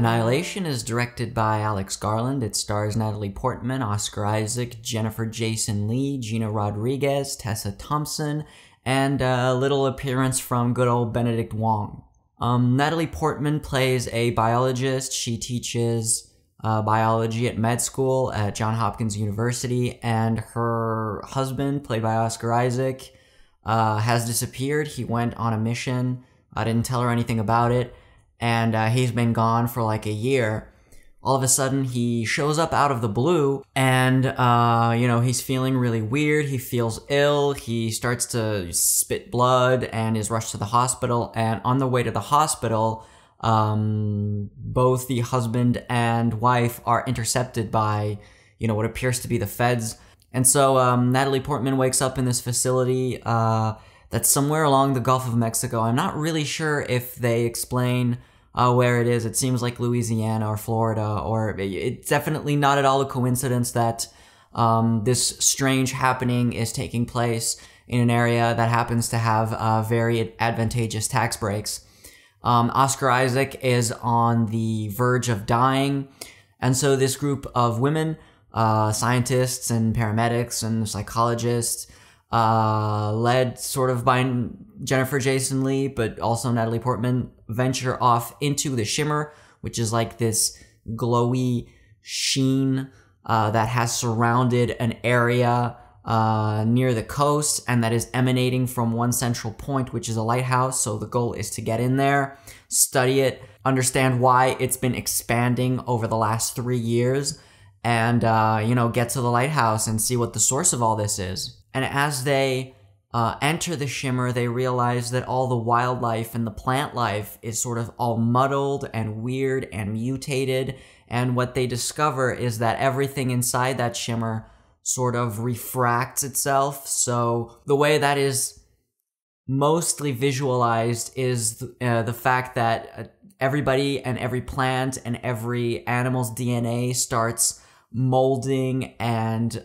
Annihilation is directed by Alex Garland. It stars Natalie Portman, Oscar Isaac, Jennifer Jason Leigh, Gina Rodriguez, Tessa Thompson, and a little appearance from good old Benedict Wong. Natalie Portman plays a biologist. She teaches biology at med school at Johns Hopkins University, and her husband, played by Oscar Isaac, has disappeared. He went on a mission. I didn't tell her anything about it, and he's been gone for like a year. All of a sudden, he shows up out of the blue, and, he's feeling really weird. He feels ill. He starts to spit blood and is rushed to the hospital. And on the way to the hospital, both the husband and wife are intercepted by, what appears to be the feds. And so Natalie Portman wakes up in this facility that's somewhere along the Gulf of Mexico. I'm not really sure if they explain where it is. It seems like Louisiana or Florida, or it's definitely not at all a coincidence that this strange happening is taking place in an area that happens to have very advantageous tax breaks. Oscar Isaac is on the verge of dying, and so this group of women, scientists and paramedics and psychologists, led sort of by Jennifer Jason Leigh, but also Natalie Portman, venture off into the shimmer, which is like this glowy sheen that has surrounded an area near the coast, and that is emanating from one central point, which is a lighthouse. So the goal is to get in there, study it, understand why it's been expanding over the last 3 years, and, get to the lighthouse and see what the source of all this is. And as they enter the shimmer, they realize that all the wildlife and the plant life is sort of all muddled and weird and mutated. And what they discover is that everything inside that shimmer sort of refracts itself. So the way that is mostly visualized is the fact that everybody and every plant and every animal's DNA starts molding and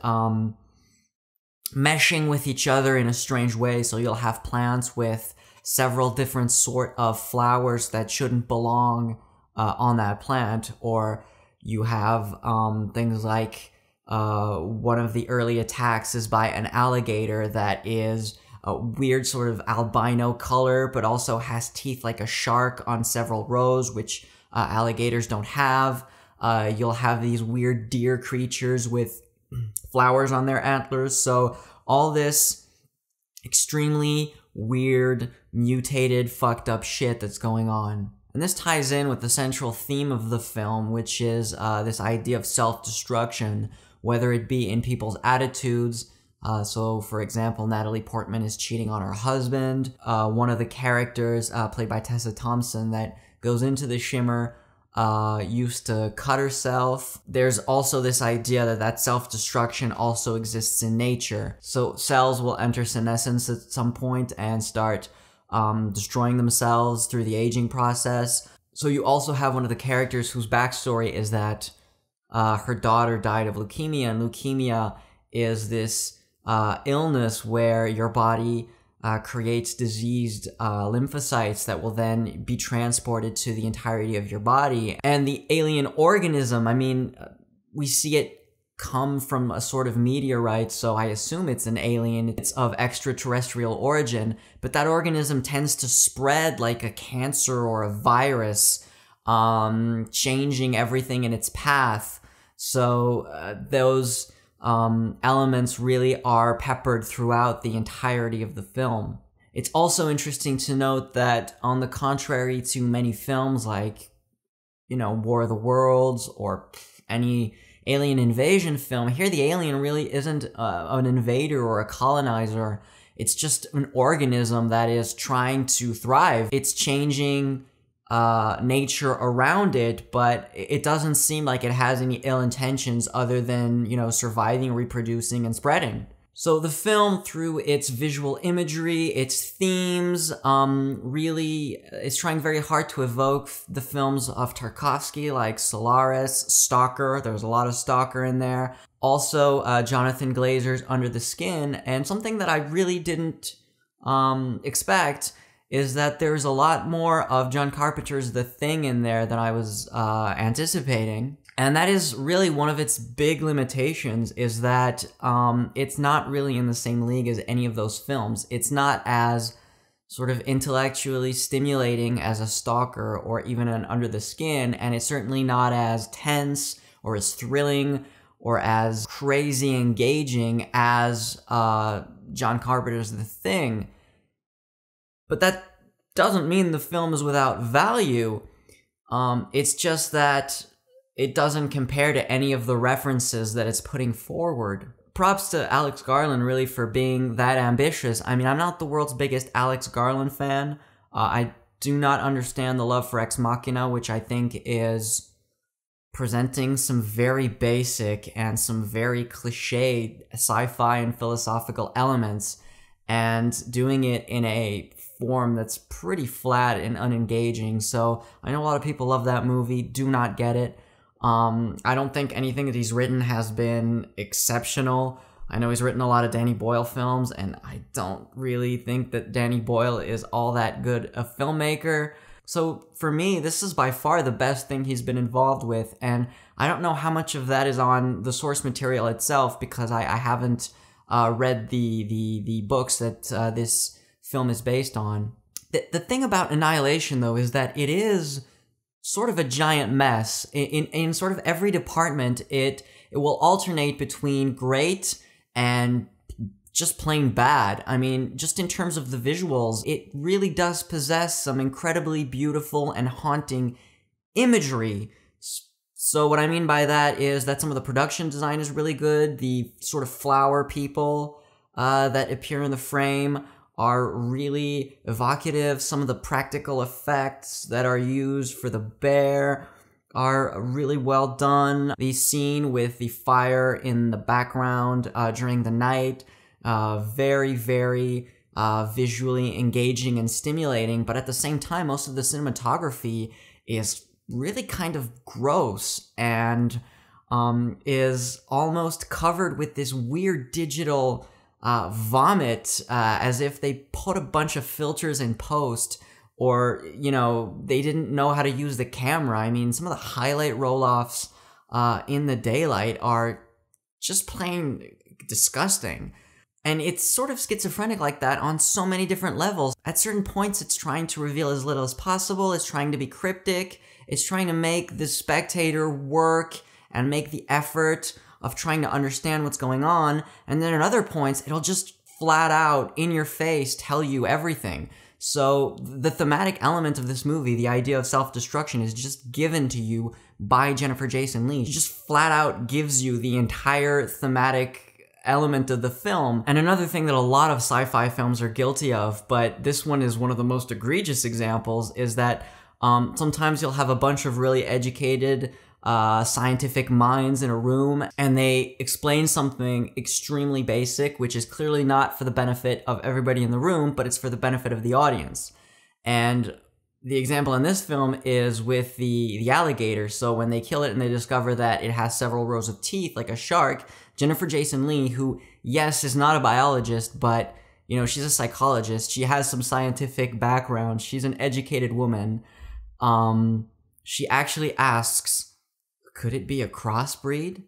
meshing with each other in a strange way. So you'll have plants with several different sort of flowers that shouldn't belong on that plant, or you have things like one of the early attacks is by an alligator that is a weird sort of albino color, but also has teeth like a shark on several rows, which alligators don't have. You'll have these weird deer creatures with flowers on their antlers. So all this extremely weird, mutated, fucked up shit that's going on. And this ties in with the central theme of the film, which is this idea of self-destruction, whether it be in people's attitudes. So, for example, Natalie Portman is cheating on her husband. One of the characters, played by Tessa Thompson, that goes into the shimmer, used to cut herself. There's also this idea that self-destruction also exists in nature. So cells will enter senescence at some point and start destroying themselves through the aging process. So you also have one of the characters whose backstory is that her daughter died of leukemia, and leukemia is this illness where your body creates diseased lymphocytes that will then be transported to the entirety of your body. And the alien organism, I mean, we see it come from a sort of meteorite, so I assume it's an alien. It's of extraterrestrial origin, but that organism tends to spread like a cancer or a virus, changing everything in its path. So those elements really are peppered throughout the entirety of the film. It's also interesting to note that, on the contrary to many films like, War of the Worlds or any alien invasion film, here the alien really isn't an invader or a colonizer. It's just an organism that is trying to thrive. It's changing nature around it, but it doesn't seem like it has any ill intentions other than, surviving, reproducing, and spreading. So the film, through its visual imagery, its themes, really is trying very hard to evoke the films of Tarkovsky, like Solaris, Stalker. There's a lot of Stalker in there. Also, Jonathan Glazer's Under the Skin, and something that I really didn't expect is that there's a lot more of John Carpenter's The Thing in there than I was anticipating. And that is really one of its big limitations, is that it's not really in the same league as any of those films. It's not as sort of intellectually stimulating as a Stalker or even an Under the Skin, and it's certainly not as tense or as thrilling or as crazy engaging as John Carpenter's The Thing. But that doesn't mean the film is without value. It's just that it doesn't compare to any of the references that it's putting forward. Props to Alex Garland, really, for being that ambitious. I mean, I'm not the world's biggest Alex Garland fan. I do not understand the love for Ex Machina, which I think is presenting some very basic and some very cliched sci-fi and philosophical elements, and doing it in a form that's pretty flat and unengaging. So I know a lot of people love that movie, do not get it. I don't think anything that he's written has been exceptional. I know he's written a lot of Danny Boyle films, and I don't really think that Danny Boyle is all that good a filmmaker. So for me, this is by far the best thing he's been involved with, and I don't know how much of that is on the source material itself, because I haven't read the books that this film is based on. The thing about Annihilation, though, is that it is sort of a giant mess. In sort of every department, it will alternate between great and just plain bad. I mean, just in terms of the visuals, it really does possess some incredibly beautiful and haunting imagery. So what I mean by that is that some of the production design is really good. The sort of flower people that appear in the frame are really evocative. Some of the practical effects that are used for the bear are really well done. The scene with the fire in the background during the night, very, very visually engaging and stimulating, but at the same time, most of the cinematography is really kind of gross and is almost covered with this weird digital vomit, as if they put a bunch of filters in post, or, you know, they didn't know how to use the camera. I mean, some of the highlight roll-offs in the daylight are just plain disgusting. And it's sort of schizophrenic like that on so many different levels. At certain points, it's trying to reveal as little as possible, it's trying to be cryptic, it's trying to make the spectator work and make the effort of trying to understand what's going on, and then at other points, it'll just flat out, in your face, tell you everything. So the thematic element of this movie, the idea of self-destruction, is just given to you by Jennifer Jason Leigh. She just flat out gives you the entire thematic element of the film. And another thing that a lot of sci-fi films are guilty of, but this one is one of the most egregious examples, is that sometimes you'll have a bunch of really educated scientific minds in a room, and they explain something extremely basic, which is clearly not for the benefit of everybody in the room, but it's for the benefit of the audience. And the example in this film is with the alligator. So when they kill it and they discover that it has several rows of teeth, like a shark, Jennifer Jason Leigh, who, yes, is not a biologist, but, you know, she's a psychologist, she has some scientific background, she's an educated woman, she actually asks, could it be a crossbreed?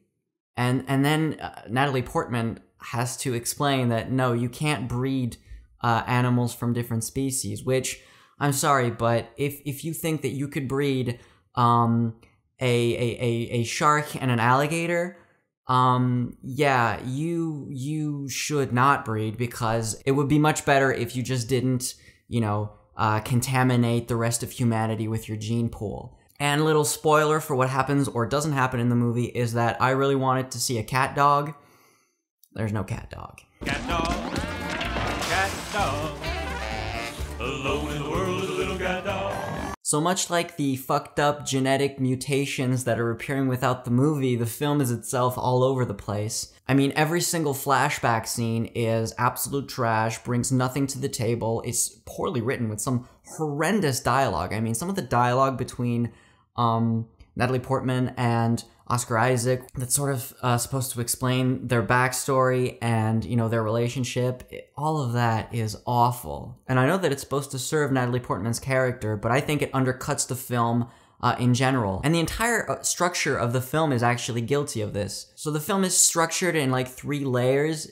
And then Natalie Portman has to explain that, no, you can't breed animals from different species, which, I'm sorry, but if you think that you could breed a shark and an alligator, yeah, you should not breed, because it would be much better if you just didn't, you know, contaminate the rest of humanity with your gene pool. And a little spoiler for what happens or doesn't happen in the movie is that I really wanted to see a cat dog. There's no cat dog. Cat dog, alone in the world is a little cat dog. So much like the fucked up genetic mutations that are appearing without the movie, the film is itself all over the place. I mean, every single flashback scene is absolute trash, brings nothing to the table, it's poorly written with some horrendous dialogue. I mean, some of the dialogue between Natalie Portman and Oscar Isaac, that's sort of supposed to explain their backstory and, you know, their relationship. All of that is awful. And I know that it's supposed to serve Natalie Portman's character, but I think it undercuts the film in general. And the entire structure of the film is actually guilty of this. So the film is structured in like 3 layers.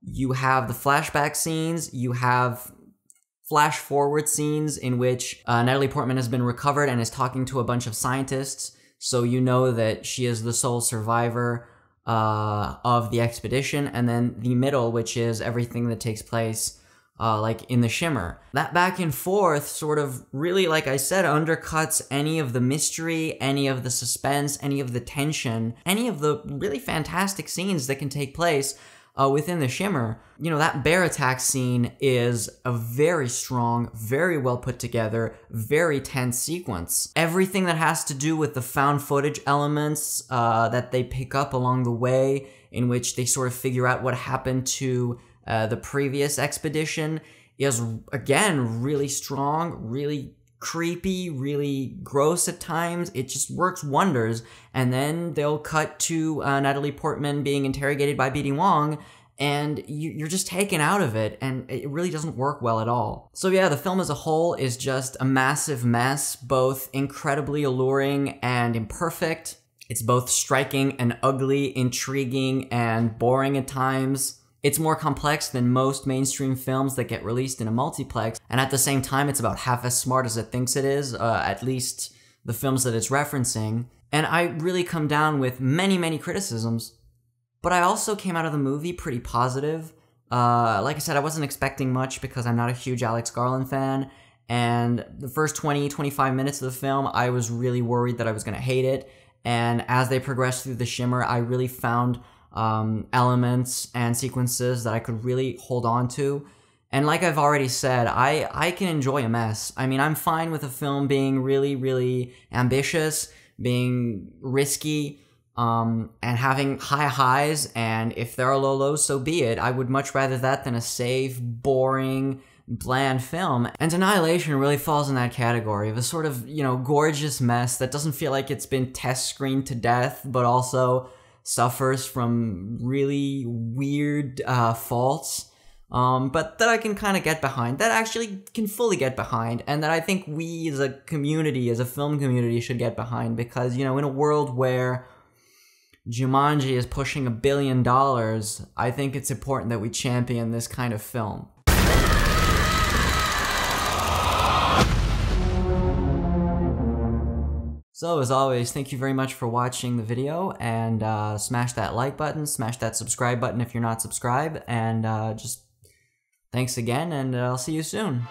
You have the flashback scenes, you have flash forward scenes in which Natalie Portman has been recovered and is talking to a bunch of scientists. So you know that she is the sole survivor of the expedition. And then the middle, which is everything that takes place like in the shimmer. That back and forth sort of really, like I said, undercuts any of the mystery, any of the suspense, any of the tension, any of the really fantastic scenes that can take place within the shimmer. You know, that bear attack scene is a very strong, very well put together, very tense sequence. Everything that has to do with the found footage elements that they pick up along the way, in which they sort of figure out what happened to the previous expedition, is again really strong, really creepy, really gross at times. It just works wonders. And then they'll cut to Natalie Portman being interrogated by BD Wong, and you're just taken out of it, and it really doesn't work well at all. So yeah, the film as a whole is just a massive mess, both incredibly alluring and imperfect. It's both striking and ugly, intriguing and boring at times. It's more complex than most mainstream films that get released in a multiplex, and at the same time, it's about half as smart as it thinks it is, at least the films that it's referencing. And I really come down with many, many criticisms, but I also came out of the movie pretty positive. Like I said, I wasn't expecting much because I'm not a huge Alex Garland fan, and the first 20-25 minutes of the film, I was really worried that I was going to hate it, and as they progressed through the shimmer, I really found elements and sequences that I could really hold on to. And like I've already said, I can enjoy a mess. I mean, I'm fine with a film being really, really ambitious, being risky, and having high highs, and if there are low lows, so be it. I would much rather that than a safe, boring, bland film. And Annihilation really falls in that category of a sort of, you know, gorgeous mess that doesn't feel like it's been test screened to death, but also suffers from really weird faults, but that I can kind of get behind, that actually can fully get behind, and that I think we as a community, as a film community, should get behind, because, you know, in a world where Jumanji is pushing $1 billion, I think it's important that we champion this kind of film. So, as always, thank you very much for watching the video, and smash that like button, smash that subscribe button if you're not subscribed, and just thanks again, and I'll see you soon.